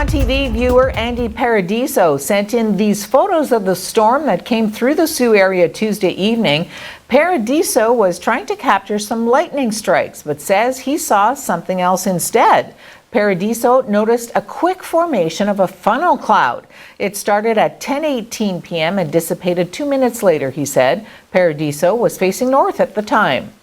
On TV viewer Andy Paradiso sent in these photos of the storm that came through the Sioux area Tuesday evening. Paradiso was trying to capture some lightning strikes, but says he saw something else instead. Paradiso noticed a quick formation of a funnel cloud. It started at 10:18 p.m. and dissipated 2 minutes later, he said. Paradiso was facing north at the time.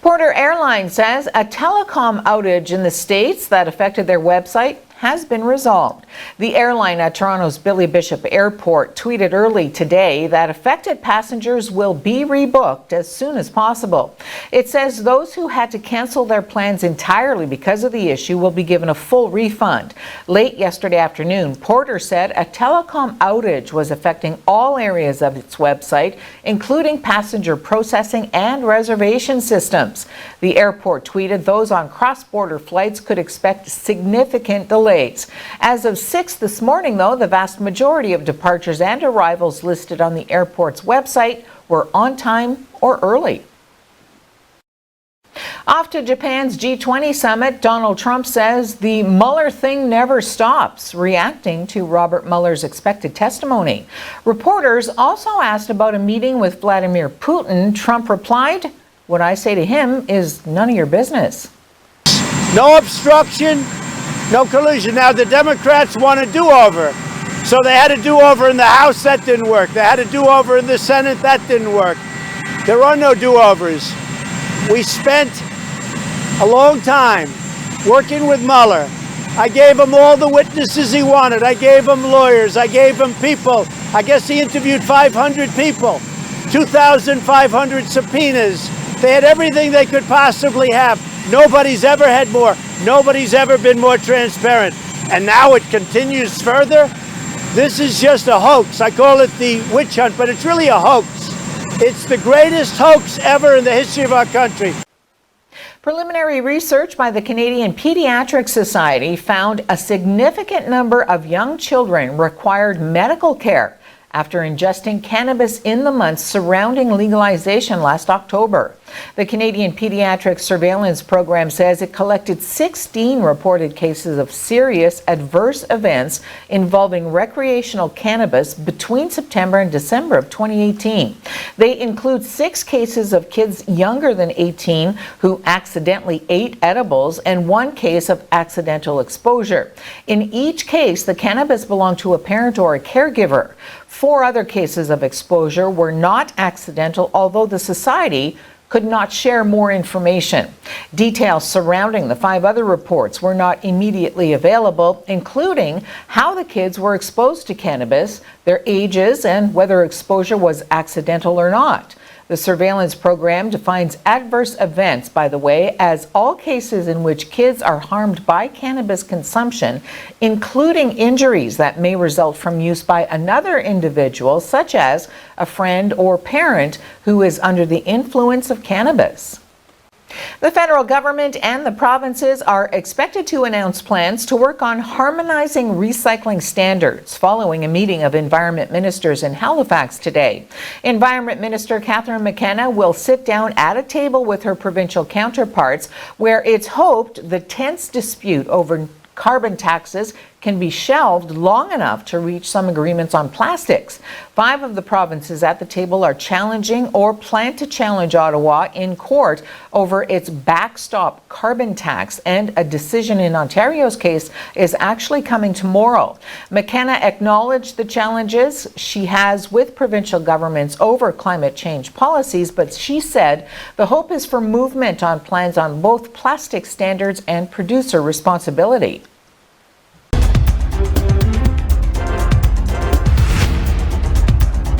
Porter Airlines says a telecom outage in the States that affected their website has been resolved. The airline at Toronto's Billy Bishop Airport tweeted early today that affected passengers will be rebooked as soon as possible. It says those who had to cancel their plans entirely because of the issue will be given a full refund. Late yesterday afternoon, Porter said a telecom outage was affecting all areas of its website, including passenger processing and reservation systems. The airport tweeted those on cross-border flights could expect significant delays. As of 6 this morning, though, the vast majority of departures and arrivals listed on the airport's website were on time or early. Off to Japan's G20 summit, Donald Trump says the Muller thing never stops, reacting to Robert Mueller's expected testimony. Reporters also asked about a meeting with Vladimir Putin. Trump replied, "What I say to him is none of your business." No obstruction. No collusion. Now the Democrats want a do-over. So they had a do-over in the House, that didn't work. They had a do-over in the Senate, that didn't work. There are no do-overs. We spent a long time working with Mueller. I gave him all the witnesses he wanted. I gave him lawyers. I gave him people. I guess he interviewed 500 people, 2,500 subpoenas. They had everything they could possibly have. Nobody's ever had more. Nobody's ever been more transparent. And now it continues further. This is just a hoax. I call it the witch hunt, but it's really a hoax. It's the greatest hoax ever in the history of our country. Preliminary research by the Canadian Pediatric Society found a significant number of young children required medical care after ingesting cannabis in the months surrounding legalization last October. The Canadian Pediatric Surveillance Program says it collected 16 reported cases of serious adverse events involving recreational cannabis between September and December of 2018. They include 6 cases of kids younger than 18 who accidentally ate edibles and 1 case of accidental exposure. In each case, the cannabis belonged to a parent or a caregiver. 4 other cases of exposure were not accidental, although the society could not share more information. Details surrounding the 5 other reports were not immediately available, including how the kids were exposed to cannabis, their ages, and whether exposure was accidental or not. The surveillance program defines adverse events, by the way, as all cases in which kids are harmed by cannabis consumption, including injuries that may result from use by another individual, such as a friend or parent who is under the influence of cannabis. The federal government and the provinces are expected to announce plans to work on harmonizing recycling standards following a meeting of environment ministers in Halifax today. Environment Minister Catherine McKenna will sit down at a table with her provincial counterparts, where it's hoped the tense dispute over carbon taxes can be shelved long enough to reach some agreements on plastics. 5 of the provinces at the table are challenging or plan to challenge Ottawa in court over its backstop carbon tax, and a decision in Ontario's case is actually coming tomorrow. McKenna acknowledged the challenges she has with provincial governments over climate change policies, but she said the hope is for movement on plans on both plastic standards and producer responsibility.